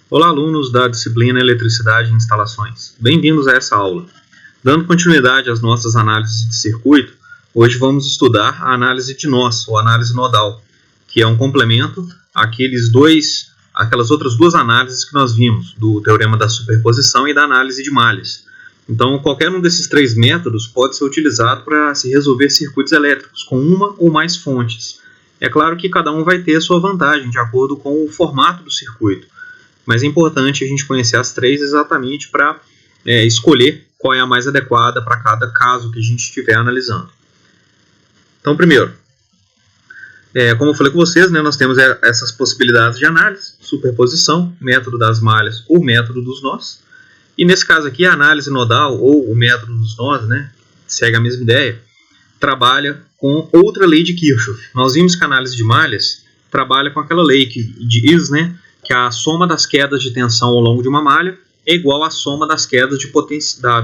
Olá, alunos da disciplina Eletricidade e Instalações. Bem-vindos a essa aula. Dando continuidade às nossas análises de circuito, hoje vamos estudar a análise de nós, ou análise nodal, que é um complemento àquelas outras duas análises que nós vimos, do teorema da superposição e da análise de malhas. Então, qualquer um desses três métodos pode ser utilizado para se resolver circuitos elétricos com uma ou mais fontes. É claro que cada um vai ter a sua vantagem de acordo com o formato do circuito, mas é importante a gente conhecer as três exatamente para escolher qual é a mais adequada para cada caso que a gente estiver analisando. Então, primeiro, como eu falei com vocês, nós temos essas possibilidades de análise: superposição, método das malhas ou método dos nós. E nesse caso aqui, a análise nodal ou o método dos nós, segue a mesma ideia, trabalha com outra lei de Kirchhoff. Nós vimos que a análise de malhas trabalha com aquela lei que diz que a soma das quedas de tensão ao longo de uma malha é igual à soma das quedas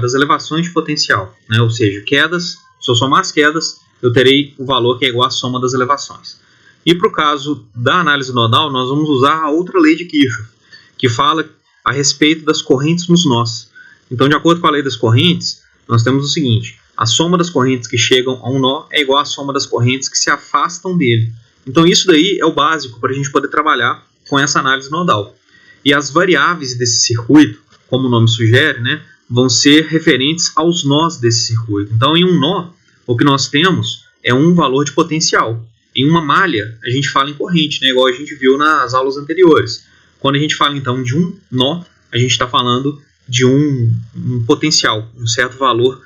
das elevações de potencial. Ou seja, se eu somar as quedas, eu terei o valor que é igual à soma das elevações. E para o caso da análise nodal, nós vamos usar a outra lei de Kirchhoff, que fala a respeito das correntes nos nós. Então, de acordo com a lei das correntes, nós temos o seguinte: a soma das correntes que chegam a um nó é igual à soma das correntes que se afastam dele. Então, isso daí é o básico para a gente poder trabalhar com essa análise nodal. E as variáveis desse circuito, como o nome sugere, vão ser referentes aos nós desse circuito. Então, em um nó, o que nós temos é um valor de potencial. Em uma malha, a gente fala em corrente, igual a gente viu nas aulas anteriores. Quando a gente fala, então, de um nó, a gente está falando de um potencial, um certo valor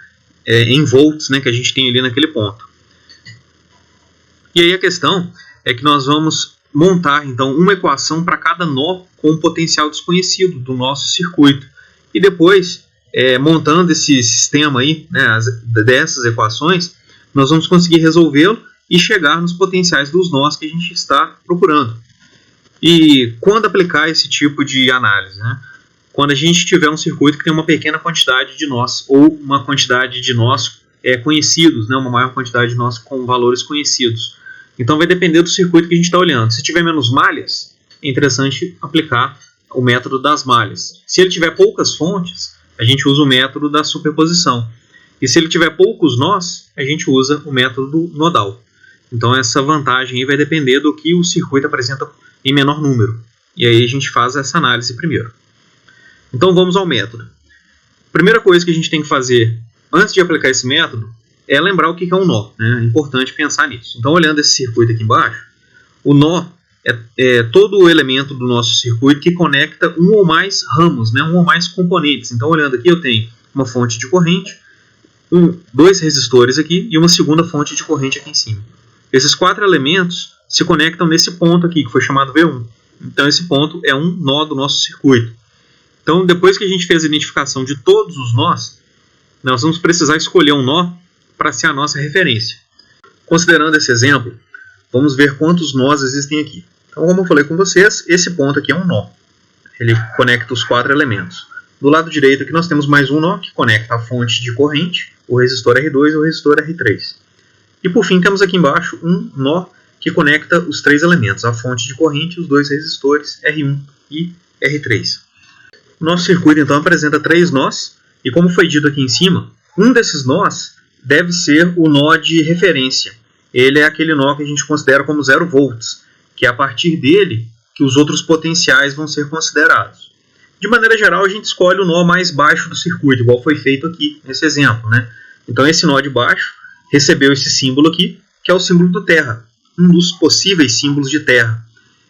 em volts, que a gente tem ali naquele ponto. E aí a questão é que nós vamos montar, então, uma equação para cada nó com um potencial desconhecido do nosso circuito. E depois, montando esse sistema aí, dessas equações, nós vamos conseguir resolvê-lo e chegar nos potenciais dos nós que a gente está procurando. E quando aplicar esse tipo de análise? Quando a gente tiver um circuito que tem uma pequena quantidade de nós, ou uma quantidade de nós conhecidos, uma maior quantidade de nós com valores conhecidos. Então vai depender do circuito que a gente está olhando. Se tiver menos malhas, é interessante aplicar o método das malhas. Se ele tiver poucas fontes, a gente usa o método da superposição. E se ele tiver poucos nós, a gente usa o método nodal. Então essa vantagem aí vai depender do que o circuito apresenta em menor número. E aí a gente faz essa análise primeiro. Então vamos ao método. Primeira coisa que a gente tem que fazer antes de aplicar esse método é lembrar o que é um nó. É importante pensar nisso. Então, olhando esse circuito aqui embaixo, o nó é todo o elemento do nosso circuito que conecta um ou mais ramos, um ou mais componentes. Então, olhando aqui, eu tenho uma fonte de corrente, dois resistores aqui e uma segunda fonte de corrente aqui em cima. Esses quatro elementos se conectam nesse ponto aqui, que foi chamado V1. Então, esse ponto é um nó do nosso circuito. Então, depois que a gente fez a identificação de todos os nós, nós vamos precisar escolher um nó para ser a nossa referência. Considerando esse exemplo, vamos ver quantos nós existem aqui. Então, como eu falei com vocês, esse ponto aqui é um nó. Ele conecta os quatro elementos. Do lado direito aqui nós temos mais um nó que conecta a fonte de corrente, o resistor R2 e o resistor R3. E por fim temos aqui embaixo um nó que conecta os três elementos, a fonte de corrente e os dois resistores R1 e R3. O nosso circuito então apresenta três nós, e como foi dito aqui em cima, um desses nós deve ser o nó de referência. Ele é aquele nó que a gente considera como 0 volts, que é a partir dele que os outros potenciais vão ser considerados. De maneira geral, a gente escolhe o nó mais baixo do circuito, igual foi feito aqui nesse exemplo. Então esse nó de baixo recebeu esse símbolo aqui, que é o símbolo do terra, um dos possíveis símbolos de terra.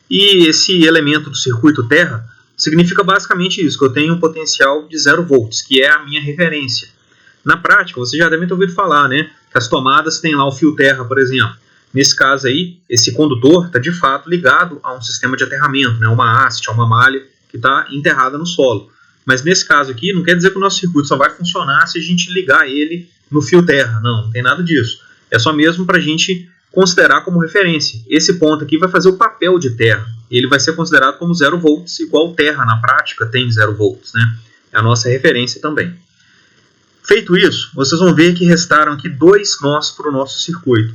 E esse elemento do circuito terra significa basicamente isso, que eu tenho um potencial de 0 volts, que é a minha referência. Na prática, vocês já devem ter ouvido falar, que as tomadas têm lá o fio terra, por exemplo. Nesse caso aí, esse condutor está de fato ligado a um sistema de aterramento, uma haste, a uma malha que está enterrada no solo. Mas nesse caso aqui, não quer dizer que o nosso circuito só vai funcionar se a gente ligar ele no fio terra. Não tem nada disso. É só mesmo para a gente considerar como referência. Esse ponto aqui vai fazer o papel de terra. Ele vai ser considerado como 0 volts, igual terra na prática tem 0 volts. É a nossa referência também. Feito isso, vocês vão ver que restaram aqui dois nós para o nosso circuito.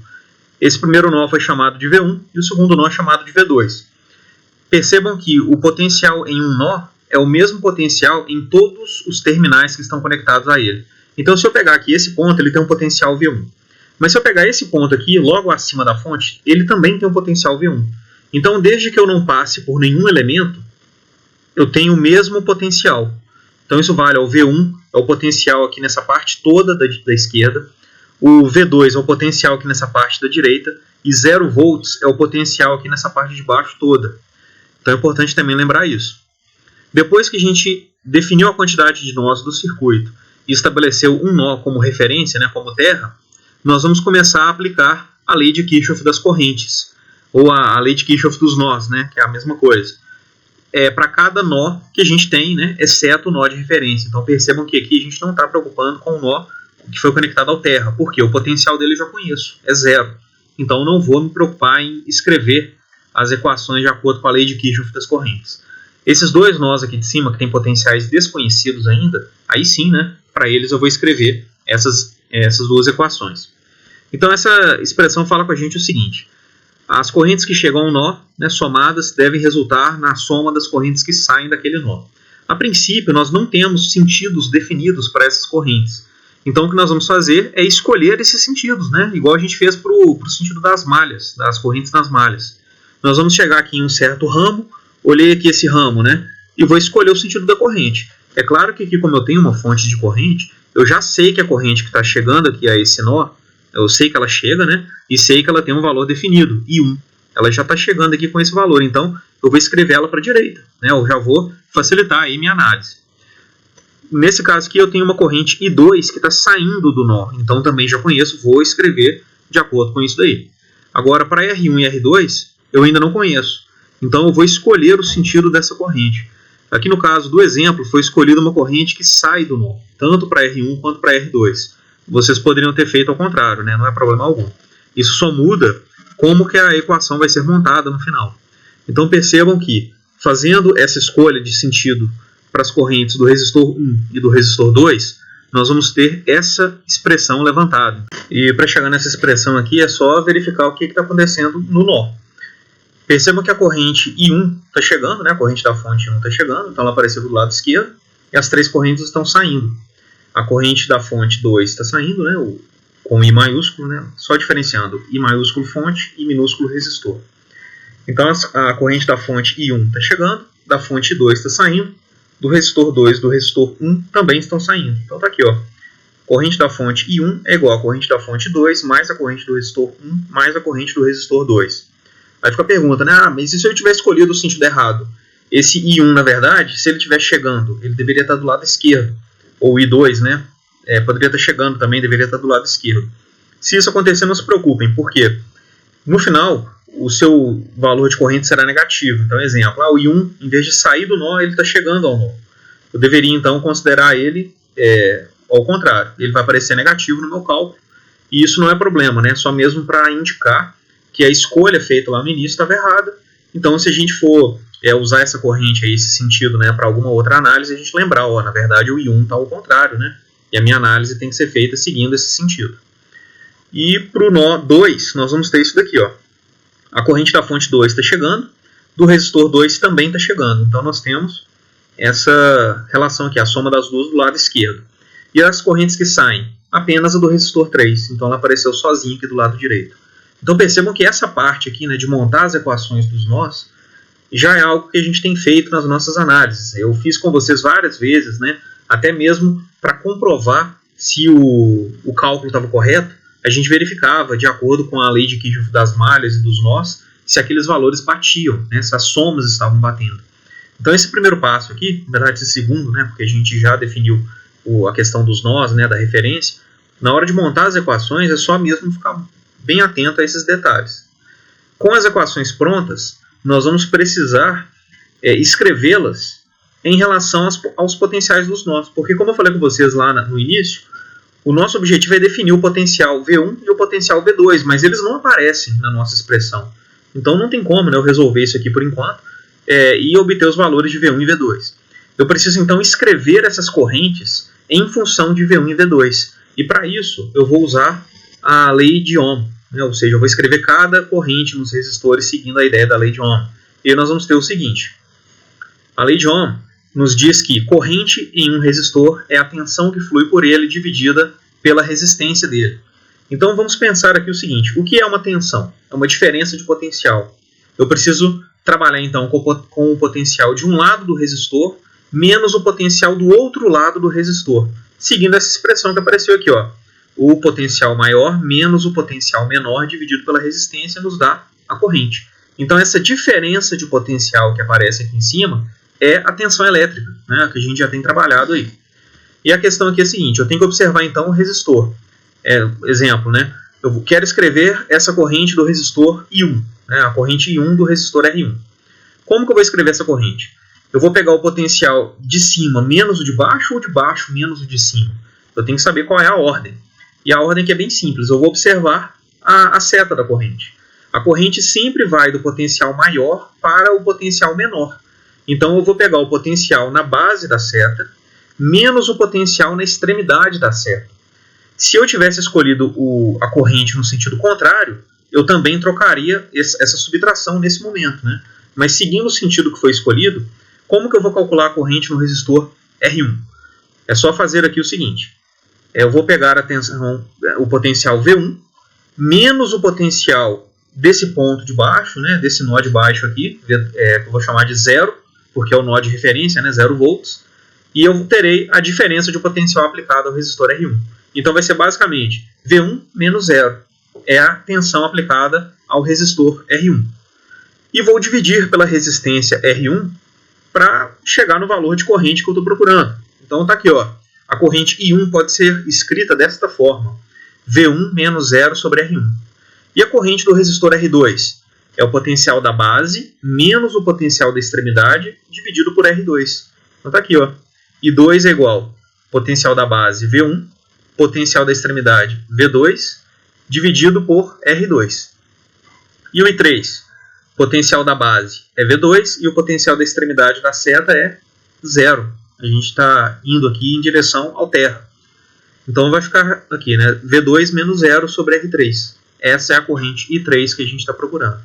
Esse primeiro nó foi chamado de V1 e o segundo nó chamado de V2. Percebam que o potencial em um nó é o mesmo potencial em todos os terminais que estão conectados a ele. Então, se eu pegar aqui esse ponto, ele tem um potencial V1. Mas se eu pegar esse ponto aqui, logo acima da fonte, ele também tem um potencial V1. Então, desde que eu não passe por nenhum elemento, eu tenho o mesmo potencial. Então, isso vale ao V1, é o potencial aqui nessa parte toda da esquerda. O V2 é o potencial aqui nessa parte da direita. E 0 volts é o potencial aqui nessa parte de baixo toda. Então, é importante também lembrar isso. Depois que a gente definiu a quantidade de nós do circuito e estabeleceu um nó como referência, né, como terra, nós vamos começar a aplicar a lei de Kirchhoff das correntes, ou a lei de Kirchhoff dos nós, né, que é a mesma coisa. Para cada nó que a gente tem, né, exceto o nó de referência. Então percebam que aqui a gente não está preocupando com o nó que foi conectado ao terra, porque o potencial dele eu já conheço, é 0. Então eu não vou me preocupar em escrever as equações de acordo com a lei de Kirchhoff das correntes. Esses dois nós aqui de cima, que têm potenciais desconhecidos ainda, aí sim, né, para eles eu vou escrever essas duas equações. Então essa expressão fala com a gente o seguinte: as correntes que chegam ao nó, né, somadas, devem resultar na soma das correntes que saem daquele nó. A princípio, nós não temos sentidos definidos para essas correntes. Então o que nós vamos fazer é escolher esses sentidos, né, igual a gente fez para o sentido das malhas, das correntes nas malhas. Nós vamos chegar aqui em um certo ramo, olhei aqui esse ramo, né, e vou escolher o sentido da corrente. É claro que aqui, como eu tenho uma fonte de corrente, eu já sei que a corrente que está chegando aqui a esse nó, eu sei que ela chega, né, e sei que ela tem um valor definido, I1. Ela já está chegando aqui com esse valor, então eu vou escrever ela para a direita, né, eu já vou facilitar aí minha análise. Nesse caso aqui eu tenho uma corrente I2 que está saindo do nó, então também já conheço, vou escrever de acordo com isso daí. Agora, para R1 e R2, eu ainda não conheço, então eu vou escolher o sentido dessa corrente. Aqui no caso do exemplo, foi escolhida uma corrente que sai do nó, tanto para R1 quanto para R2. Vocês poderiam ter feito ao contrário, né? Não é problema algum. Isso só muda como que a equação vai ser montada no final. Então percebam que, fazendo essa escolha de sentido para as correntes do resistor 1 e do resistor 2, nós vamos ter essa expressão levantada. E para chegar nessa expressão aqui, é só verificar o que está acontecendo no nó. Percebam que a corrente I1 está chegando, né? A corrente da fonte I1 está chegando, então ela apareceu do lado esquerdo, e as três correntes estão saindo. A corrente da fonte 2 está saindo, né? Com I maiúsculo, né? Só diferenciando I maiúsculo fonte e minúsculo resistor. Então a corrente da fonte I1 está chegando, da fonte 2 está saindo, do resistor 2 e do resistor 1 também estão saindo. Então está aqui, ó. Corrente da fonte I1 é igual a corrente da fonte 2 mais a corrente do resistor 1 mais a corrente do resistor 2. Aí fica a pergunta, né? Mas e se eu tivesse escolhido o sentido errado? Esse I1, na verdade, se ele estiver chegando, ele deveria estar do lado esquerdo. Ou I2, né? Poderia estar chegando também, deveria estar do lado esquerdo. Se isso acontecer, não se preocupem, porque no final, o seu valor de corrente será negativo. Então, exemplo, o I1, em vez de sair do nó, ele está chegando ao nó. Eu deveria, então, considerar ele ao contrário. Ele vai aparecer negativo no meu cálculo, e isso não é problema, né? Só mesmo para indicar que a escolha feita lá no início estava errada. Então, se a gente for usar essa corrente, aí, esse sentido, né, para alguma outra análise, a gente lembrar, na verdade o I1 está ao contrário, né, e a minha análise tem que ser feita seguindo esse sentido. E para o nó 2, nós vamos ter isso daqui, ó. A corrente da fonte 2 está chegando, do resistor 2 também está chegando. Então, nós temos essa relação aqui, a soma das duas do lado esquerdo. E as correntes que saem? Apenas a do resistor 3, então ela apareceu sozinha aqui do lado direito. Então percebam que essa parte aqui, né, de montar as equações dos nós, já é algo que a gente tem feito nas nossas análises. Eu fiz com vocês várias vezes, né, até mesmo para comprovar se o cálculo estava correto, a gente verificava, de acordo com a lei de Kirchhoff das malhas e dos nós, se aqueles valores batiam, né, se as somas estavam batendo. Então esse primeiro passo aqui, na verdade esse segundo, né, porque a gente já definiu a questão dos nós, né, da referência, na hora de montar as equações é só mesmo ficar bem atento a esses detalhes. Com as equações prontas, nós vamos precisar escrevê-las em relação aos potenciais dos nós, porque como eu falei com vocês lá no início, o nosso objetivo é definir o potencial V1 e o potencial V2, mas eles não aparecem na nossa expressão. Então não tem como, né, eu resolver isso aqui por enquanto e obter os valores de V1 e V2. Eu preciso então escrever essas correntes em função de V1 e V2. E para isso eu vou usar a lei de Ohm, né? Ou seja, eu vou escrever cada corrente nos resistores seguindo a ideia da lei de Ohm. E aí nós vamos ter o seguinte: a lei de Ohm nos diz que corrente em um resistor é a tensão que flui por ele dividida pela resistência dele. Então vamos pensar aqui o seguinte, o que é uma tensão? É uma diferença de potencial. Eu preciso trabalhar então com o potencial de um lado do resistor menos o potencial do outro lado do resistor, seguindo essa expressão que apareceu aqui, ó. O potencial maior menos o potencial menor dividido pela resistência nos dá a corrente. Então essa diferença de potencial que aparece aqui em cima é a tensão elétrica, né, que a gente já tem trabalhado aí. E a questão aqui é a seguinte, eu tenho que observar então o resistor. Exemplo, né, eu quero escrever essa corrente do resistor I1, né, a corrente I1 do resistor R1. Como que eu vou escrever essa corrente? Eu vou pegar o potencial de cima menos o de baixo ou de baixo menos o de cima? Eu tenho que saber qual é a ordem. E a ordem aqui é bem simples, eu vou observar a seta da corrente. A corrente sempre vai do potencial maior para o potencial menor. Então eu vou pegar o potencial na base da seta menos o potencial na extremidade da seta. Se eu tivesse escolhido a corrente no sentido contrário, eu também trocaria essa subtração nesse momento, né? Mas seguindo o sentido que foi escolhido, como que eu vou calcular a corrente no resistor R1? É só fazer aqui o seguinte. Eu vou pegar o potencial V1 menos o potencial desse ponto de baixo, né, desse nó de baixo aqui, que eu vou chamar de zero, porque é o nó de referência, né, 0 volts, e eu terei a diferença de potencial aplicado ao resistor R1. Então vai ser basicamente V1 menos 0, é a tensão aplicada ao resistor R1. E vou dividir pela resistência R1 para chegar no valor de corrente que eu estou procurando. Então está aqui, ó, a corrente I1 pode ser escrita desta forma, V1 menos 0 sobre R1. E a corrente do resistor R2 é o potencial da base menos o potencial da extremidade dividido por R2. Então está aqui, ó, I2 é igual potencial da base V1, potencial da extremidade V2, dividido por R2. E o I3? Potencial da base é V2 e o potencial da extremidade da seta é 0. A gente está indo aqui em direção ao terra. Então vai ficar aqui, né, V2 menos 0 sobre R3. Essa é a corrente I3 que a gente está procurando.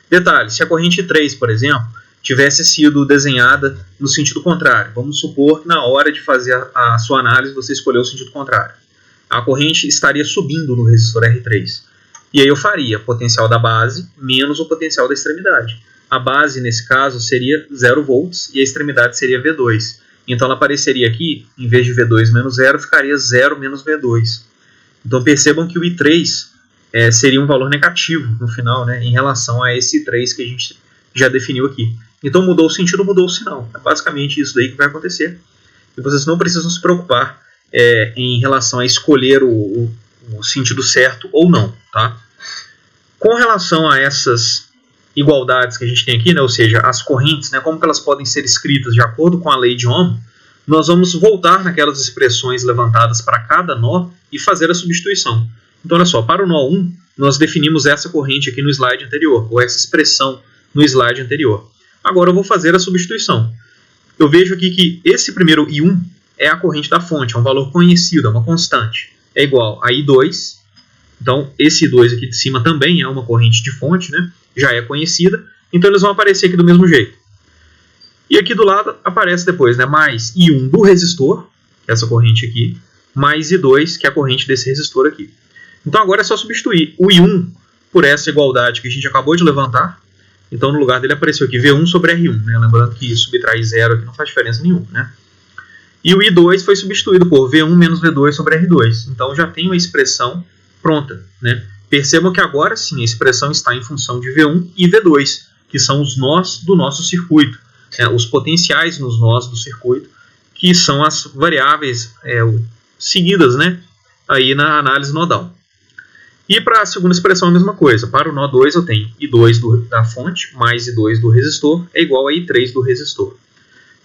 Detalhe, se a corrente I3, por exemplo, tivesse sido desenhada no sentido contrário, vamos supor que na hora de fazer a sua análise você escolheu o sentido contrário. A corrente estaria subindo no resistor R3. E aí eu faria potencial da base menos o potencial da extremidade. A base, nesse caso, seria 0 volts e a extremidade seria V2. Então ela apareceria aqui, em vez de V2 menos 0, ficaria 0 menos V2. Então percebam que o I3 seria um valor negativo no final, né, em relação a esse I3 que a gente já definiu aqui. Então mudou o sentido, mudou o sinal. É basicamente isso daí que vai acontecer. E vocês não precisam se preocupar em relação a escolher o sentido certo ou não, tá? Com relação a essas igualdades que a gente tem aqui, né, ou seja, as correntes, né, como que elas podem ser escritas de acordo com a lei de Ohm, nós vamos voltar naquelas expressões levantadas para cada nó e fazer a substituição. Então, olha só, para o nó 1, nós definimos essa corrente aqui no slide anterior, ou essa expressão no slide anterior. Agora eu vou fazer a substituição. Eu vejo aqui que esse primeiro I1 é a corrente da fonte, é um valor conhecido, é uma constante. É igual a I2, então esse I2 aqui de cima também é uma corrente de fonte, né? Já é conhecida, então eles vão aparecer aqui do mesmo jeito. E aqui do lado aparece depois, né, mais I1 do resistor, que é essa corrente aqui, mais I2, que é a corrente desse resistor aqui. Então agora é só substituir o I1 por essa igualdade que a gente acabou de levantar. Então no lugar dele apareceu aqui V1 sobre R1, né? Lembrando que subtrair 0 aqui não faz diferença nenhuma, né? E o I2 foi substituído por V1 menos V2 sobre R2. Então já tenho a expressão pronta, né? Percebam que agora sim a expressão está em função de V1 e V2, que são os nós do nosso circuito, né? Os potenciais nos nós do circuito, que são as variáveis seguidas, né, aí na análise nodal. E para a segunda expressão a mesma coisa. Para o nó 2 eu tenho I2 da fonte mais I2 do resistor é igual a I3 do resistor.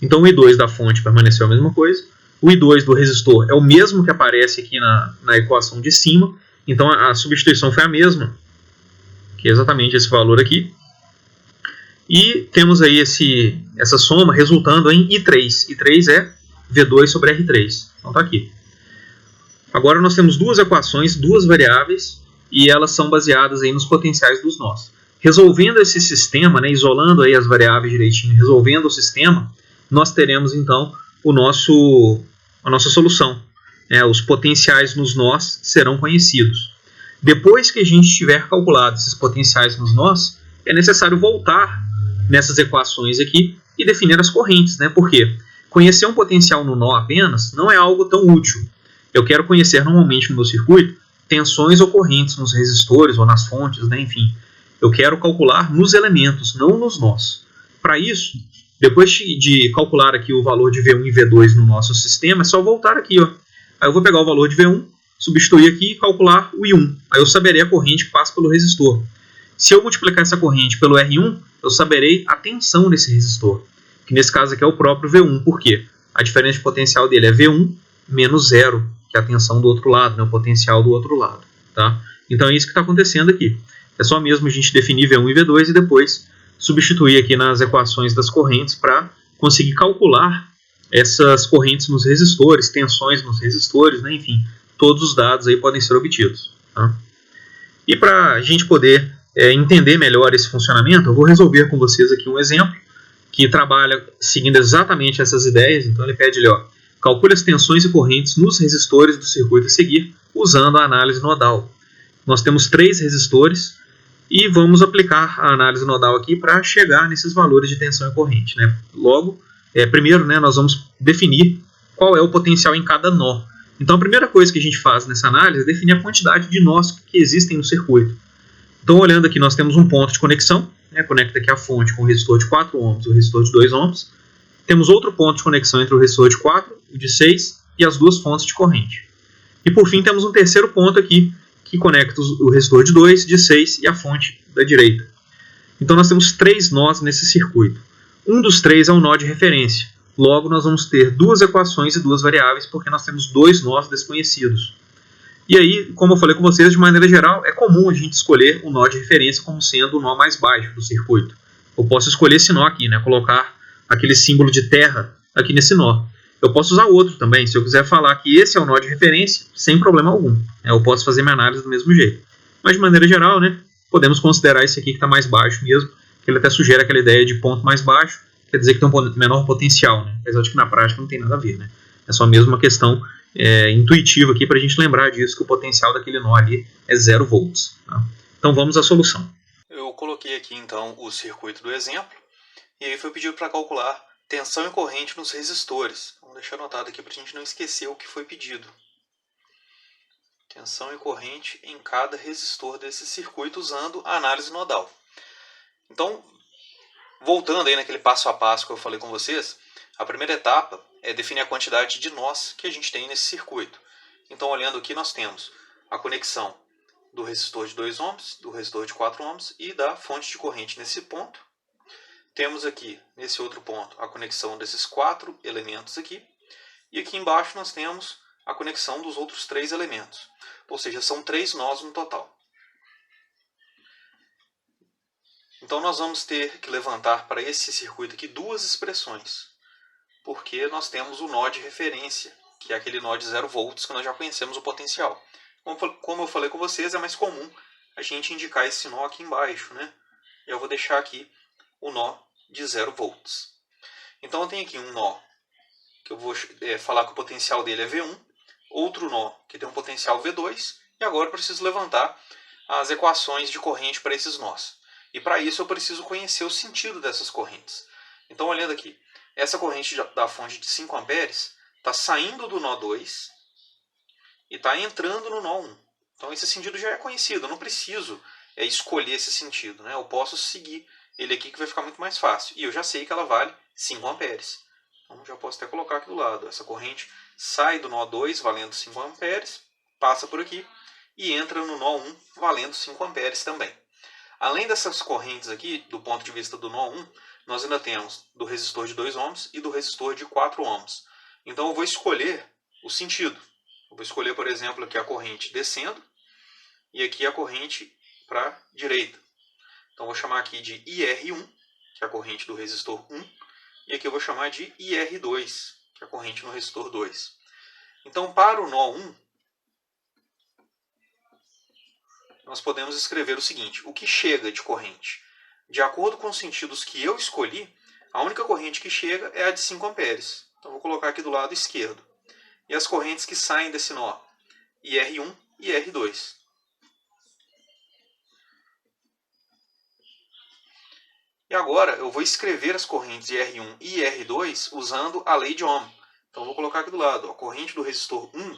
Então o I2 da fonte permaneceu a mesma coisa. O I2 do resistor é o mesmo que aparece aqui na equação de cima. Então a substituição foi a mesma, que é exatamente esse valor aqui. E temos aí essa soma resultando em I3. I3 é V2 sobre R3. Então está aqui. Agora nós temos duas equações, duas variáveis, e elas são baseadas aí nos potenciais dos nós. Resolvendo esse sistema, né, isolando aí as variáveis direitinho, resolvendo o sistema, nós teremos então a nossa solução. Os potenciais nos nós serão conhecidos. Depois que a gente tiver calculado esses potenciais nos nós, é necessário voltar nessas equações aqui e definir as correntes, né? Por quê? Conhecer um potencial no nó apenas não é algo tão útil. Eu quero conhecer normalmente no meu circuito tensões ocorrentes nos resistores ou nas fontes, né? Enfim, eu quero calcular nos elementos, não nos nós. Para isso, depois de calcular aqui o valor de V1 e V2 no nosso sistema, é só voltar aqui, ó. Aí eu vou pegar o valor de V1, substituir aqui e calcular o I1. Aí eu saberei a corrente que passa pelo resistor. Se eu multiplicar essa corrente pelo R1, eu saberei a tensão desse resistor, que nesse caso aqui é o próprio V1. Por quê? A diferença de potencial dele é V1 menos 0, que é a tensão do outro lado, né? O potencial do outro lado. Tá? Então é isso que está acontecendo aqui. É só mesmo a gente definir V1 e V2 e depois substituir aqui nas equações das correntes para conseguir calcular essas correntes nos resistores, tensões nos resistores, né? Enfim, todos os dados aí podem ser obtidos. Tá? E para a gente poder entender melhor esse funcionamento, eu vou resolver com vocês aqui um exemplo que trabalha seguindo exatamente essas ideias. Então ele pede ali, ó, calcule as tensões e correntes nos resistores do circuito a seguir usando a análise nodal. Nós temos 3 resistores e vamos aplicar a análise nodal aqui para chegar nesses valores de tensão e corrente, né? Logo, primeiro, né, nós vamos definir qual é o potencial em cada nó. Então a primeira coisa que a gente faz nessa análise é definir a quantidade de nós que existem no circuito. Então olhando aqui, nós temos um ponto de conexão, né, conecta aqui a fonte com o resistor de 4 ohms e o resistor de 2 ohms. Temos outro ponto de conexão entre o resistor de 4 e de 6 e as duas fontes de corrente. E por fim temos um terceiro ponto aqui que conecta o resistor de 2, de 6 e a fonte da direita. Então nós temos 3 nós nesse circuito. Um dos 3 é o nó de referência. Logo nós vamos ter 2 equações e 2 variáveis porque nós temos 2 nós desconhecidos. E aí, como eu falei com vocês, de maneira geral, é comum a gente escolher o nó de referência como sendo o nó mais baixo do circuito. Eu posso escolher esse nó aqui, né? Colocar aquele símbolo de terra aqui nesse nó. Eu posso usar outro também, se eu quiser falar que esse é o nó de referência, sem problema algum. Eu posso fazer minha análise do mesmo jeito. Mas de maneira geral, né, podemos considerar esse aqui que está mais baixo mesmo, que ele até sugere aquela ideia de ponto mais baixo, quer dizer que tem um menor potencial, né? Apesar de que na prática não tem nada a ver, né? É só mesmo uma questão intuitiva aqui para a gente lembrar disso, que o potencial daquele nó ali é 0 volts. Tá? Então vamos à solução. Eu coloquei aqui então o circuito do exemplo, e aí foi pedido para calcular tensão e corrente nos resistores. Vamos deixar anotado aqui para a gente não esquecer o que foi pedido. Tensão e corrente em cada resistor desse circuito usando a análise nodal. Então, voltando aí naquele passo a passo que eu falei com vocês, a primeira etapa é definir a quantidade de nós que a gente tem nesse circuito. Então, olhando aqui, nós temos a conexão do resistor de 2 ohms, do resistor de 4 ohms e da fonte de corrente nesse ponto. Temos aqui, nesse outro ponto, a conexão desses 4 elementos aqui. E aqui embaixo nós temos a conexão dos outros 3 elementos. Ou seja, são 3 nós no total. Então nós vamos ter que levantar para esse circuito aqui 2 expressões. Porque nós temos o nó de referência, que é aquele nó de 0 volts que nós já conhecemos o potencial. Como eu falei com vocês, é mais comum a gente indicar esse nó aqui embaixo, né? Eu vou deixar aqui o nó de 0 volts. Então eu tenho aqui um nó que eu vou falar que o potencial dele é V1, outro nó que tem um potencial V2, e agora eu preciso levantar as equações de corrente para esses nós. E para isso eu preciso conhecer o sentido dessas correntes. Então olhando aqui, essa corrente da fonte de 5 amperes está saindo do nó 2 e está entrando no nó 1. Então esse sentido já é conhecido, eu não preciso escolher esse sentido, né? Eu posso seguir ele aqui que vai ficar muito mais fácil. E eu já sei que ela vale 5 amperes. Então já posso até colocar aqui do lado. Essa corrente sai do nó 2 valendo 5 amperes, passa por aqui e entra no nó 1 valendo 5 amperes também. Além dessas correntes aqui, do ponto de vista do nó 1, nós ainda temos do resistor de 2 ohms e do resistor de 4 ohms. Então eu vou escolher o sentido. Eu vou escolher, por exemplo, aqui a corrente descendo e aqui a corrente para a direita. Então eu vou chamar aqui de IR1, que é a corrente do resistor 1, e aqui eu vou chamar de IR2, que é a corrente no resistor 2. Então para o nó 1, nós podemos escrever o seguinte: o que chega de corrente? De acordo com os sentidos que eu escolhi, A única corrente que chega é a de 5 amperes. Então vou colocar aqui do lado esquerdo. E as correntes que saem desse nó, IR1 e IR2. E agora eu vou escrever as correntes IR1 e IR2 usando a lei de Ohm. Então eu vou colocar aqui do lado. A corrente do resistor 1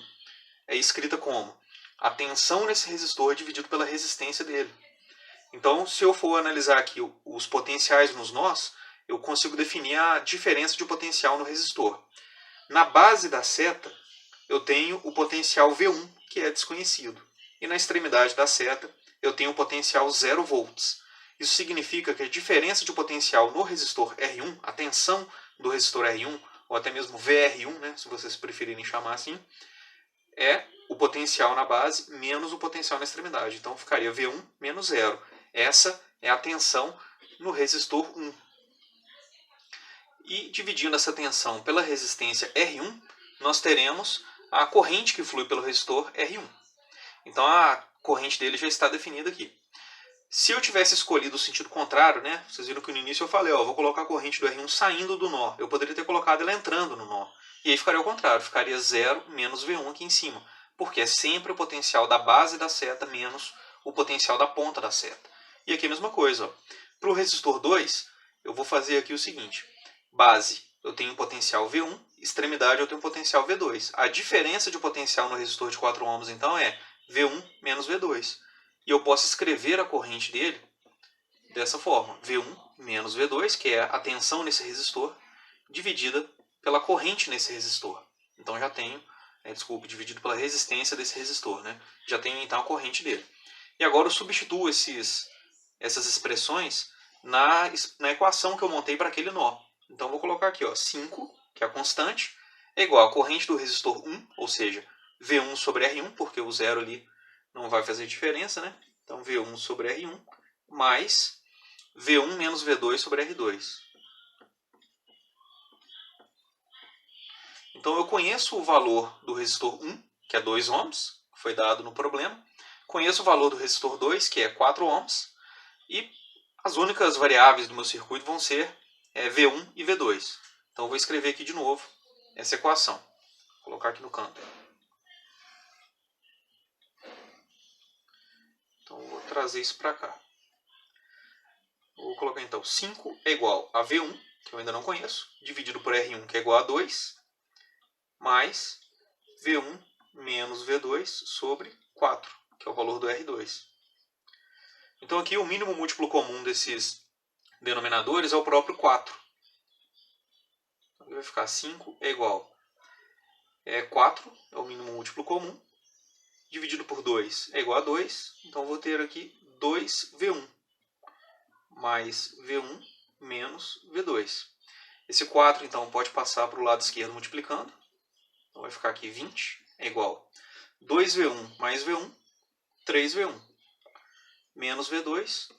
é escrita como a tensão nesse resistor dividido pela resistência dele. Então, se eu for analisar aqui os potenciais nos nós, eu consigo definir a diferença de potencial no resistor. Na base da seta, eu tenho o potencial V1, que é desconhecido. E na extremidade da seta, eu tenho o potencial 0 volts. Isso significa que a diferença de potencial no resistor R1, a tensão do resistor R1, ou até mesmo VR1, né, se vocês preferirem chamar assim, é o potencial na base menos o potencial na extremidade. Então ficaria V1 menos 0. Essa é a tensão no resistor 1. E dividindo essa tensão pela resistência R1, nós teremos a corrente que flui pelo resistor R1. Então a corrente dele já está definida aqui. Se eu tivesse escolhido o sentido contrário, né? Vocês viram que no início eu falei, ó, vou colocar a corrente do R1 saindo do nó. Eu poderia ter colocado ela entrando no nó. E aí ficaria ao contrário, ficaria 0 menos V1 aqui em cima. Porque é sempre o potencial da base da seta menos o potencial da ponta da seta. E aqui a mesma coisa. Para o resistor 2, eu vou fazer aqui o seguinte. Base, eu tenho potencial V1, extremidade eu tenho potencial V2. A diferença de potencial no resistor de 4 ohms, então, é V1 menos V2. E eu posso escrever a corrente dele dessa forma. V1 menos V2, que é a tensão nesse resistor, dividida pela corrente nesse resistor. Então já tenho, dividido pela resistência desse resistor. Né? Já tenho então a corrente dele. E agora eu substituo essas expressões na equação que eu montei para aquele nó. Então vou colocar aqui, ó, 5, que é a constante, é igual a corrente do resistor 1, ou seja, V1 sobre R1, porque o zero ali não vai fazer diferença, né? Então V1 sobre R1 mais V1 menos V2 sobre R2. Então eu conheço o valor do resistor 1, que é 2 ohms, que foi dado no problema. Conheço o valor do resistor 2, que é 4 ohms. E as únicas variáveis do meu circuito vão ser V1 e V2. Então eu vou escrever aqui de novo essa equação. Vou colocar aqui no canto. Então eu vou trazer isso para cá. Vou colocar então 5 é igual a V1, que eu ainda não conheço, dividido por R1, que é igual a 2, mais V1 menos V2 sobre 4, que é o valor do R2. Então aqui o mínimo múltiplo comum desses denominadores é o próprio 4. Então vai ficar 5 é igual a 4, é o mínimo múltiplo comum, dividido por 2 é igual a 2, então vou ter aqui 2V1 mais V1 menos V2. Esse 4, então, pode passar para o lado esquerdo multiplicando. Então vai ficar aqui 20 é igual a 2V1 mais V1, 3V1 menos V2.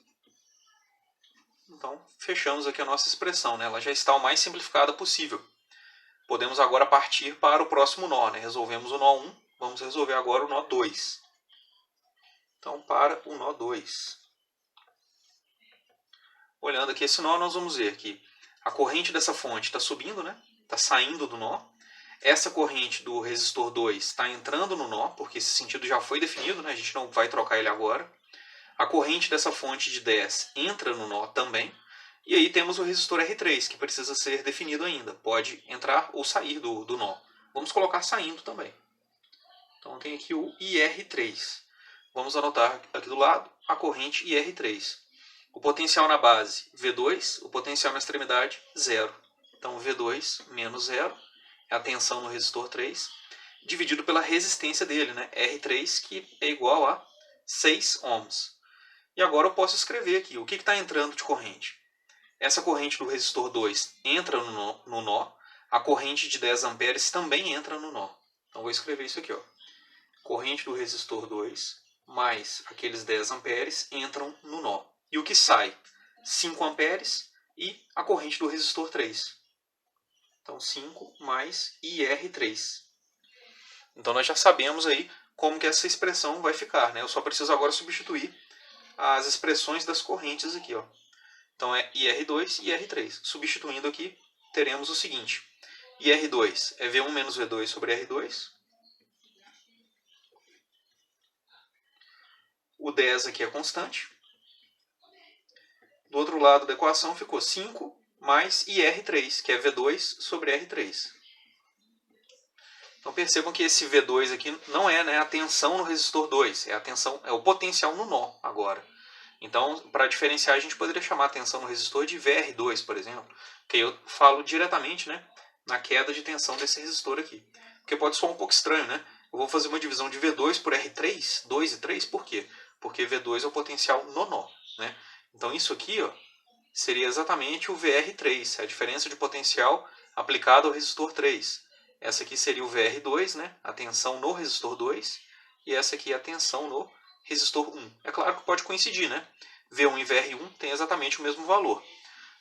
Então, fechamos aqui a nossa expressão. Né? Ela já está o mais simplificada possível. Podemos agora partir para o próximo nó. Né? Resolvemos o nó 1, vamos resolver agora o nó 2. Então, para o nó 2. Olhando aqui esse nó, nós vamos ver que a corrente dessa fonte está subindo, né? Está saindo do nó. Essa corrente do resistor 2 está entrando no nó, porque esse sentido já foi definido, né? A gente não vai trocar ele agora. A corrente dessa fonte de 10 entra no nó também. E aí temos o resistor R3, que precisa ser definido ainda. Pode entrar ou sair do nó. Vamos colocar saindo também. Então tem aqui o IR3. Vamos anotar aqui do lado a corrente IR3. O potencial na base, V2. O potencial na extremidade, 0. Então V2 menos 0 é a tensão no resistor 3, dividido pela resistência dele, né? R3, que é igual a 6 ohms. E agora eu posso escrever aqui o que está entrando de corrente. Essa corrente do resistor 2 entra no nó. A corrente de 10 amperes também entra no nó. Então vou escrever isso aqui. Ó. Corrente do resistor 2 mais aqueles 10 amperes entram no nó. E o que sai? 5 amperes e a corrente do resistor 3. Então 5 mais IR3. Então nós já sabemos aí como que essa expressão vai ficar. Né? Eu só preciso agora substituir as expressões das correntes aqui. Ó. Então é IR2 e IR3. Substituindo aqui, teremos o seguinte. IR2 é V1 menos V2 sobre R2. O 10 aqui é constante. Do outro lado da equação ficou 5 mais IR3, que é V2 sobre R3. Então percebam que esse V2 aqui não é, né, a tensão no resistor 2, é o potencial no nó agora. Então, para diferenciar, a gente poderia chamar a tensão no resistor de VR2, por exemplo, que eu falo diretamente, né, na queda de tensão desse resistor aqui. Porque pode soar um pouco estranho, né? Eu vou fazer uma divisão de V2 por R3, 2 e 3, por quê? Porque V2 é o potencial no nó, né? Então isso aqui, ó, seria exatamente o VR3, a diferença de potencial aplicada ao resistor 3. Essa aqui seria o VR2, né? A tensão no resistor 2, e essa aqui é a tensão no resistor 1. É claro que pode coincidir, né? V1 e VR1 têm exatamente o mesmo valor,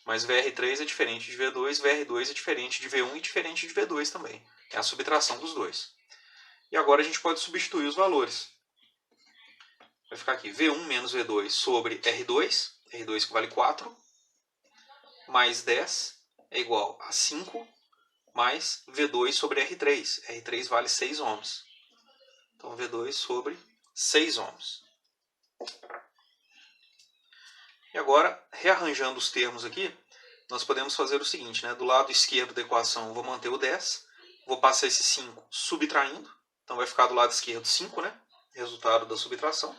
mas VR3 é diferente de V2, VR2 é diferente de V1 e diferente de V2 também. É a subtração dos dois. E agora a gente pode substituir os valores. Vai ficar aqui V1 menos V2 sobre R2, R2 que vale 4, mais 10 é igual a 5, mais V2 sobre R3. R3 vale 6 ohms. Então, V2 sobre 6 ohms. E agora, rearranjando os termos aqui, nós podemos fazer o seguinte, né? Do lado esquerdo da equação, eu vou manter o 10, vou passar esse 5 subtraindo, então vai ficar do lado esquerdo 5, né? Resultado da subtração.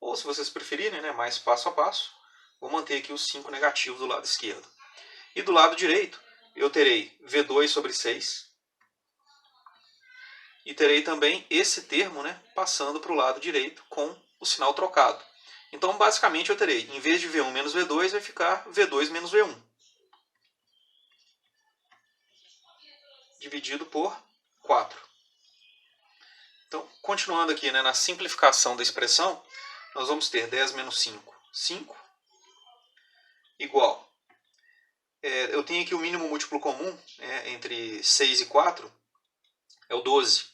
Ou, se vocês preferirem, né, mais passo a passo, vou manter aqui os 5 negativos do lado esquerdo. E do lado direito, eu terei V2 sobre 6. E terei também esse termo, né, passando para o lado direito com o sinal trocado. Então, basicamente, eu terei, em vez de V1 menos V2, vai ficar V2 menos V1. Dividido por 4. Então, continuando aqui, né, na simplificação da expressão, nós vamos ter 10 menos 5, 5, igual. Eu tenho aqui o mínimo múltiplo comum, entre 6 e 4, é o 12.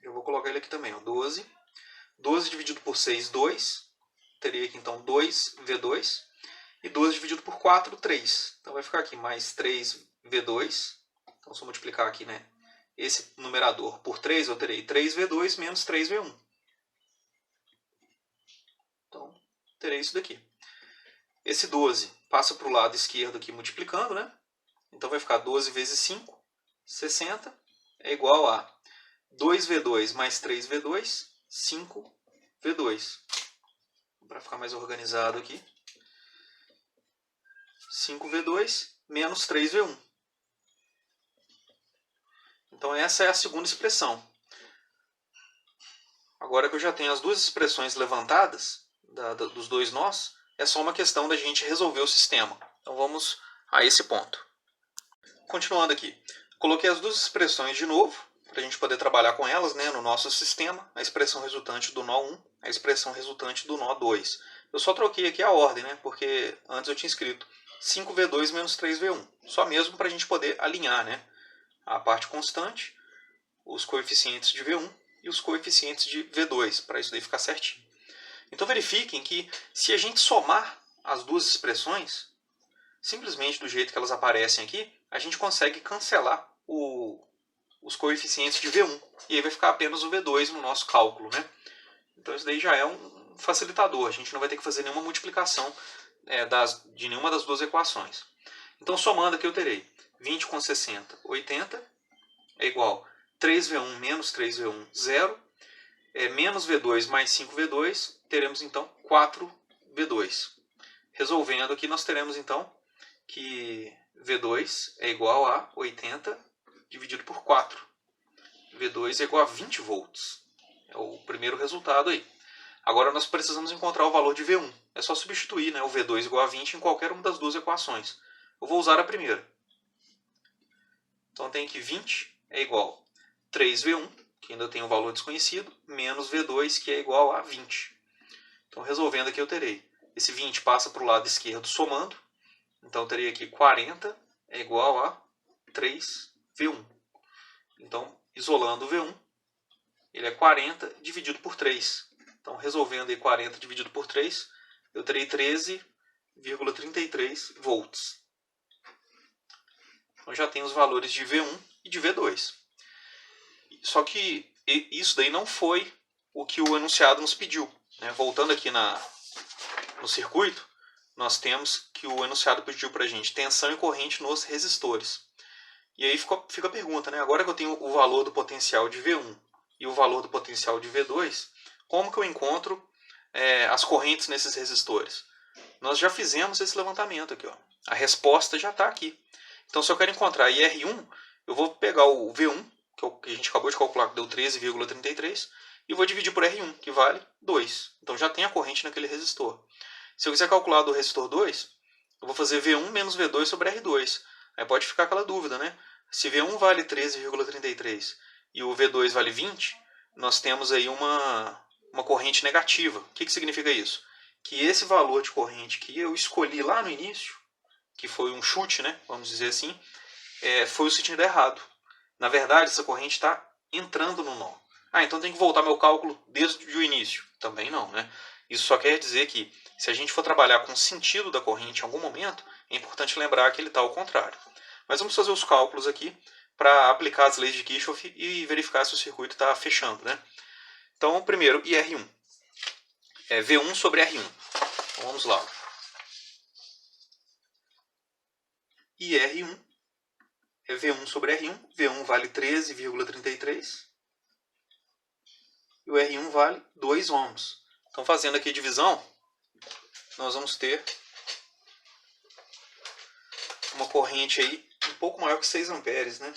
Eu vou colocar ele aqui também, o 12. 12 dividido por 6, 2. Teria aqui então 2V2. E 12 dividido por 4, 3. Então vai ficar aqui mais 3V2. Então se eu multiplicar aqui, né, esse numerador por 3, eu terei 3V2 menos 3V1. Então terei isso daqui. Esse 12 passa para o lado esquerdo aqui multiplicando, né? Então vai ficar 12 vezes 5, 60, é igual a 2V2 mais 3V2, 5V2. Para ficar mais organizado aqui. 5V2 menos 3V1. Então essa é a segunda expressão. Agora que eu já tenho as duas expressões levantadas, dos dois nós, é só uma questão da gente resolver o sistema. Então vamos a esse ponto. Continuando aqui. Coloquei as duas expressões de novo, para a gente poder trabalhar com elas, né, no nosso sistema. A expressão resultante do nó 1, a expressão resultante do nó 2. Eu só troquei aqui a ordem, né, porque antes eu tinha escrito 5V2 menos 3V1. Só mesmo para a gente poder alinhar, né, a parte constante, os coeficientes de V1 e os coeficientes de V2, para isso daí ficar certinho. Então verifiquem que se a gente somar as duas expressões, simplesmente do jeito que elas aparecem aqui, a gente consegue cancelar os coeficientes de V1. E aí vai ficar apenas o V2 no nosso cálculo, né? Então isso daí já é um facilitador. A gente não vai ter que fazer nenhuma multiplicação de nenhuma das duas equações. Então somando aqui eu terei 20 com 60, 80, é igual a 3V1 menos 3V1, 0. Menos V2 mais 5V2, teremos então 4V2. Resolvendo aqui nós teremos então que V2 é igual a 80 dividido por 4. V2 é igual a 20 volts. É o primeiro resultado aí. Agora nós precisamos encontrar o valor de V1. É só substituir, né, o V2 igual a 20 em qualquer uma das duas equações. Eu vou usar a primeira. Então tem que 20 é igual a 3V1, que ainda tem um valor desconhecido, menos V2, que é igual a 20. Então resolvendo aqui eu terei. Esse 20 passa para o lado esquerdo somando. Então eu terei aqui 40 é igual a 3V1. Então, isolando o V1, ele é 40 dividido por 3. Então, resolvendo aí 40 dividido por 3, eu terei 13 3,33 volts. Então já tem os valores de V1 e de V2. Só que isso daí não foi o que o enunciado nos pediu, né? Voltando aqui no circuito, nós temos que o enunciado pediu para a gente tensão e corrente nos resistores. E aí fica a pergunta, né? Agora que eu tenho o valor do potencial de V1 e o valor do potencial de V2, como que eu encontro as correntes nesses resistores? Nós já fizemos esse levantamento aqui, ó. A resposta já está aqui. Então, se eu quero encontrar IR1, eu vou pegar o V1, que a gente acabou de calcular, que deu 13,33, e vou dividir por R1, que vale 2. Então, já tem a corrente naquele resistor. Se eu quiser calcular do resistor 2, eu vou fazer V1 menos V2 sobre R2. Aí pode ficar aquela dúvida, né? Se V1 vale 13,33 e o V2 vale 20, nós temos aí uma corrente negativa. O que significa isso? Que esse valor de corrente que eu escolhi lá no início, que foi um chute, né? Vamos dizer assim, foi o sentido errado. Na verdade, essa corrente está entrando no nó. Então tem que voltar meu cálculo desde o início. Também não, né? Isso só quer dizer que, se a gente for trabalhar com o sentido da corrente em algum momento, é importante lembrar que ele está ao contrário. Mas vamos fazer os cálculos aqui para aplicar as leis de Kirchhoff e verificar se o circuito está fechando, né? Então, primeiro, IR1. É V1 sobre R1. Então, vamos lá. IR1 é V1 sobre R1. V1 vale 13,33. E o R1 vale 2 ohms. Então, fazendo aqui a divisão, nós vamos ter uma corrente aí um pouco maior que 6 amperes, né?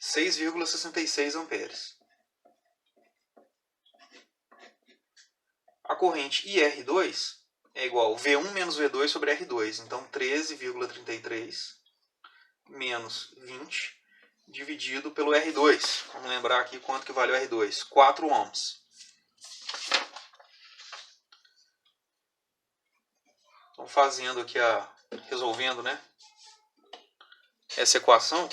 6,66 amperes. A corrente IR2 é igual a V1 menos V2 sobre R2. Então, 13,33 menos 20 dividido pelo R2. Vamos lembrar aqui quanto que vale o R2. 4 ohms. Então, fazendo aqui resolvendo, né, essa equação,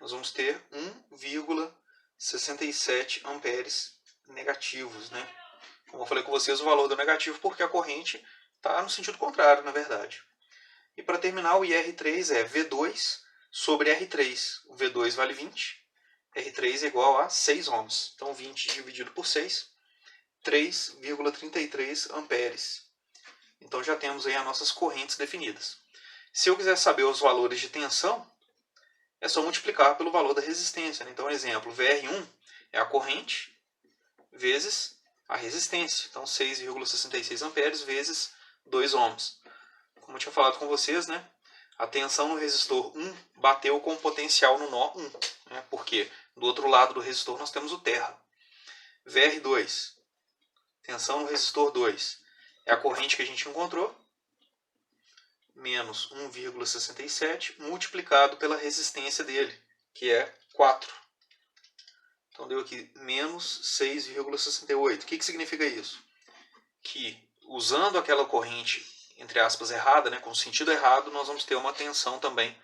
nós vamos ter 1,67 amperes negativos, né? Como eu falei com vocês, o valor do negativo porque a corrente está no sentido contrário, na verdade. E para terminar, o IR3 é V2 sobre R3. O V2 vale 20. R3 é igual a 6 ohms. Então, 20 dividido por 6, 3,33 amperes. Então, já temos aí as nossas correntes definidas. Se eu quiser saber os valores de tensão, é só multiplicar pelo valor da resistência. Então, exemplo, VR1 é a corrente vezes a resistência. Então, 6,66 amperes vezes 2 ohms. Como eu tinha falado com vocês, né, a tensão no resistor 1 bateu com o potencial no nó 1. Né, porque do outro lado do resistor nós temos o terra. VR2, tensão no resistor 2, é a corrente que a gente encontrou, menos 1,67 multiplicado pela resistência dele, que é 4. Então deu aqui menos 6,68. O que significa isso? Que usando aquela corrente, entre aspas, errada, né, com o sentido errado, nós vamos ter uma tensão também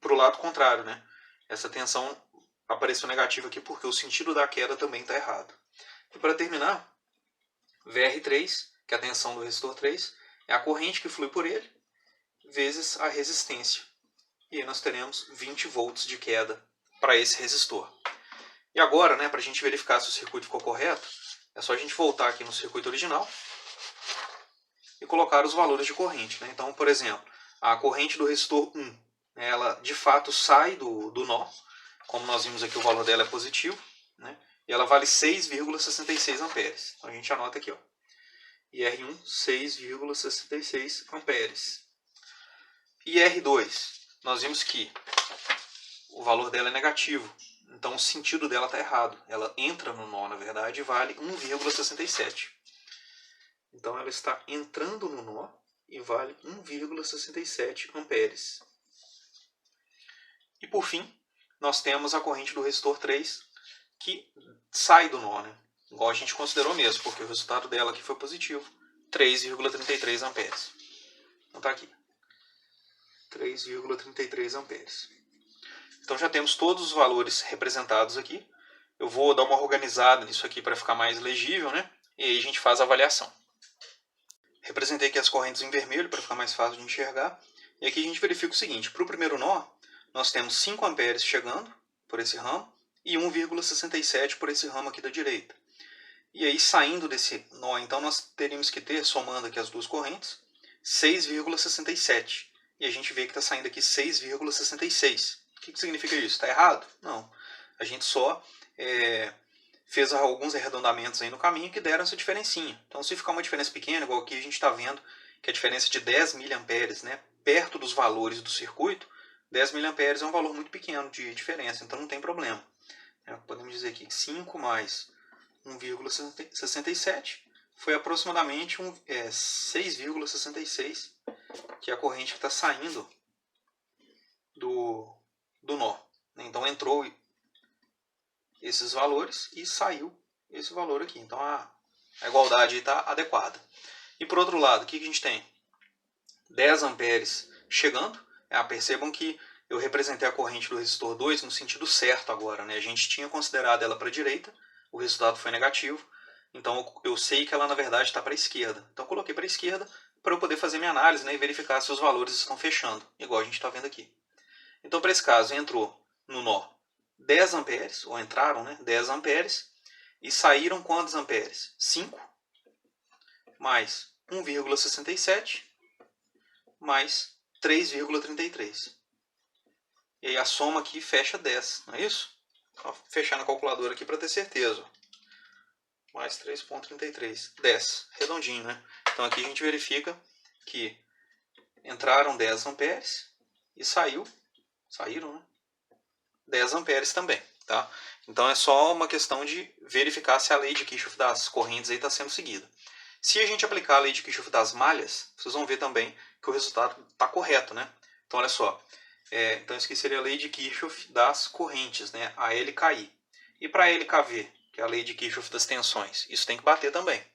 para o lado contrário. Né? Essa tensão apareceu negativa aqui porque o sentido da queda também está errado. E para terminar, VR3, que é a tensão do resistor 3, é a corrente que flui por ele, vezes a resistência. E aí nós teremos 20 volts de queda para esse resistor. E agora, né, para a gente verificar se o circuito ficou correto, é só a gente voltar aqui no circuito original e colocar os valores de corrente. Né? Então, por exemplo, a corrente do resistor 1, ela de fato sai do nó. Como nós vimos aqui, o valor dela é positivo. Né? E ela vale 6,66 amperes. Então a gente anota aqui, ó. IR1, 6,66 amperes. IR2, nós vimos que o valor dela é negativo. Então o sentido dela está errado. Ela entra no nó, na verdade, e vale 1,67. Então ela está entrando no nó e vale 1,67 amperes. E por fim, nós temos a corrente do resistor 3, que sai do nó, né? Igual a gente considerou mesmo, porque o resultado dela aqui foi positivo, 3,33 amperes. Então está aqui, 3,33 amperes. Então já temos todos os valores representados aqui. eu vou dar uma organizada nisso aqui para ficar mais legível, né? E aí a gente faz a avaliação. Representei aqui as correntes em vermelho para ficar mais fácil de enxergar. E aqui a gente verifica o seguinte: para o primeiro nó, nós temos 5 amperes chegando por esse ramo e 1,67 por esse ramo aqui da direita. E aí, saindo desse nó, então, nós teríamos que ter, somando aqui as duas correntes, 6,67. E a gente vê que está saindo aqui 6,66. O que significa isso? Está errado? Não. A gente só fez alguns arredondamentos aí no caminho que deram essa diferencinha. Então, se ficar uma diferença pequena, igual aqui a gente está vendo que a diferença de 10 mA, né, perto dos valores do circuito, 10 mA é um valor muito pequeno de diferença, então não tem problema. Podemos dizer aqui que 5 mais 1,67 foi aproximadamente 6,66, que é a corrente que está saindo do nó. Então entrou esses valores e saiu esse valor aqui. Então a igualdade está adequada. E por outro lado, o que a gente tem? 10 amperes chegando. Percebam que eu representei a corrente do resistor 2 no sentido certo agora, né? A gente tinha considerado ela para a direita, o resultado foi negativo, então eu sei que ela na verdade está para a esquerda. Então eu coloquei para a esquerda para eu poder fazer minha análise, né, e verificar se os valores estão fechando, igual a gente está vendo aqui. Então para esse caso entrou no nó 10 amperes, ou entraram, né, 10 amperes, e saíram quantos amperes? 5 mais 1,67 mais 3,33. E aí a soma aqui fecha 10, não é isso? Vou fechar na calculadora aqui para ter certeza. Mais 3,33. 10. Redondinho, né? Então aqui a gente verifica que entraram 10 amperes e saíram, né, 10 amperes também. Tá? Então é só uma questão de verificar se a lei de Kirchhoff das correntes está sendo seguida. Se a gente aplicar a lei de Kirchhoff das malhas, vocês vão ver também que o resultado está correto, né? Então olha só. Então isso aqui seria a lei de Kirchhoff das correntes, né? A LKI. E para a LKV, que é a lei de Kirchhoff das tensões, isso tem que bater também.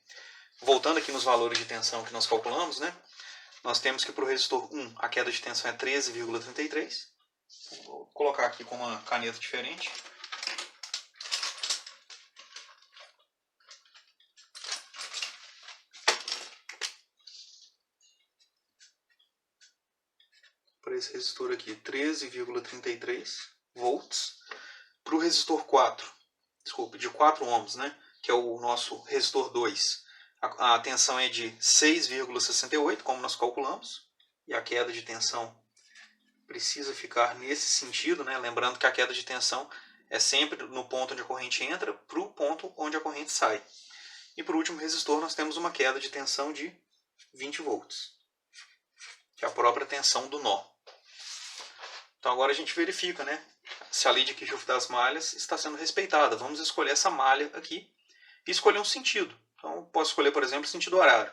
Voltando aqui nos valores de tensão que nós calculamos, né? Nós temos que para o resistor 1 a queda de tensão é 13,33. Vou colocar aqui com uma caneta diferente. Para esse resistor aqui, 13,33 volts. Para o resistor 4, de 4 ohms, né, que é o nosso resistor 2, a tensão é de 6,68, como nós calculamos, e a queda de tensão precisa ficar nesse sentido, né, lembrando que a queda de tensão é sempre no ponto onde a corrente entra para o ponto onde a corrente sai. E por último resistor nós temos uma queda de tensão de 20 volts, que é a própria tensão do nó. Então agora a gente verifica, né, se a lei de Kirchhoff das malhas está sendo respeitada. Vamos escolher essa malha aqui e escolher um sentido. Então eu posso escolher, por exemplo, o sentido horário.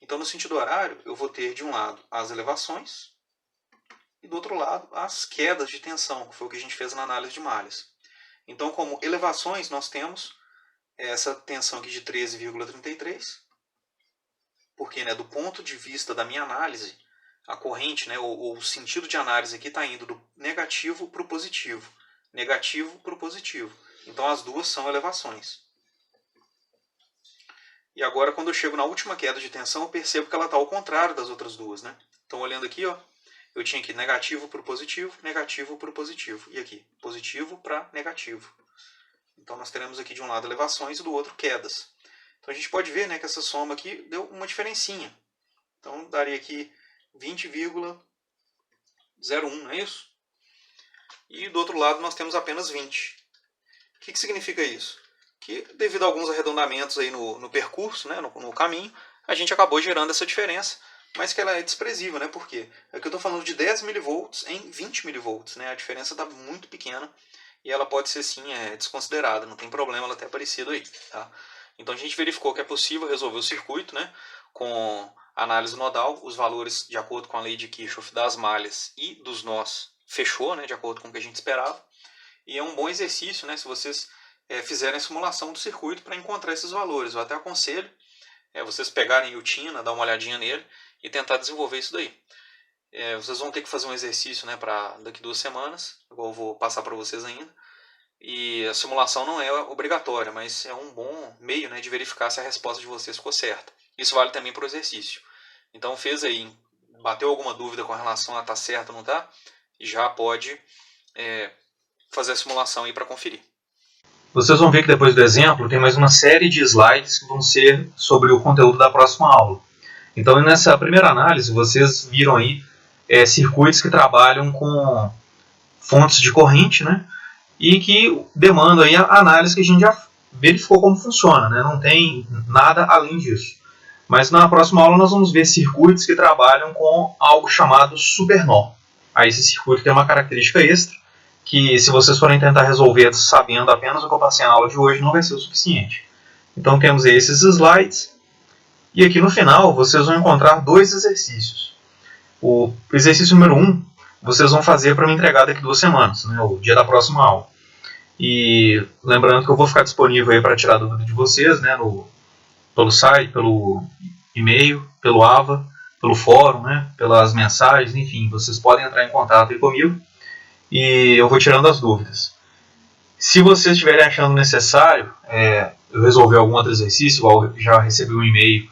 Então no sentido horário eu vou ter de um lado as elevações e do outro lado as quedas de tensão, que foi o que a gente fez na análise de malhas. Então como elevações nós temos essa tensão aqui de 13,33, porque, né, do ponto de vista da minha análise, a corrente, né, ou o sentido de análise aqui está indo do negativo para o positivo. Negativo para o positivo. Então as duas são elevações. E agora quando eu chego na última queda de tensão, eu percebo que ela está ao contrário das outras duas, né? Então olhando aqui, ó, eu tinha aqui negativo para o positivo, negativo para o positivo. E aqui, positivo para negativo. Então nós teremos aqui de um lado elevações e do outro quedas. Então a gente pode ver, né, que essa soma aqui deu uma diferencinha. Então daria aqui 20,01, não é isso? E do outro lado nós temos apenas 20. O que significa isso? Que devido a alguns arredondamentos aí no percurso, né, no caminho, a gente acabou gerando essa diferença, mas que ela é desprezível, né? Por quê? Aqui eu estou falando de 10 mV em 20 mV, né? A diferença está muito pequena e ela pode ser sim desconsiderada, não tem problema ela ter aparecido aí. Tá? Então a gente verificou que é possível resolver o circuito, né, com análise nodal, os valores de acordo com a lei de Kirchhoff das malhas e dos nós fechou, né, de acordo com o que a gente esperava. E é um bom exercício, né, se vocês fizerem a simulação do circuito para encontrar esses valores. Eu até aconselho vocês pegarem o TINA, dar uma olhadinha nele e tentar desenvolver isso daí. Vocês vão ter que fazer um exercício, né, para daqui 2 semanas, igual eu vou passar para vocês ainda, E a simulação não é obrigatória, mas é um bom meio, né, de verificar se a resposta de vocês ficou certa. Isso vale também para o exercício. Então fez aí, bateu alguma dúvida com relação a tá certo ou não tá, já pode fazer a simulação aí para conferir. Vocês vão ver que depois do exemplo tem mais uma série de slides que vão ser sobre o conteúdo da próxima aula. Então nessa primeira análise vocês viram aí circuitos que trabalham com fontes de corrente, né, e que demandam aí a análise que a gente já verificou como funciona, né, não tem nada além disso. Mas na próxima aula nós vamos ver circuitos que trabalham com algo chamado supernó. Aí esse circuito tem uma característica extra, que se vocês forem tentar resolver sabendo apenas o que eu passei na aula de hoje, não vai ser o suficiente. Então temos aí esses slides, e aqui no final vocês vão encontrar dois exercícios. O exercício número 1, vocês vão fazer para me entregar daqui 2 semanas, né, o dia da próxima aula. E lembrando que eu vou ficar disponível aí para tirar dúvida de vocês, né, pelo site, pelo e-mail, pelo AVA, pelo fórum, né, pelas mensagens, enfim, vocês podem entrar em contato aí comigo e eu vou tirando as dúvidas. Se vocês estiverem achando necessário eu resolver algum outro exercício, igual eu já recebi um e-mail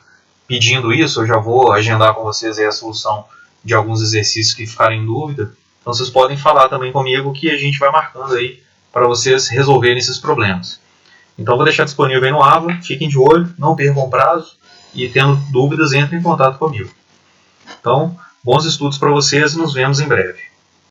pedindo isso, eu já vou agendar com vocês aí a solução de alguns exercícios que ficarem em dúvida. Então vocês podem falar também comigo que a gente vai marcando aí para vocês resolverem esses problemas. Então vou deixar disponível aí no AVA, fiquem de olho, não percam o prazo e tendo dúvidas, entrem em contato comigo. Então, bons estudos para vocês e nos vemos em breve.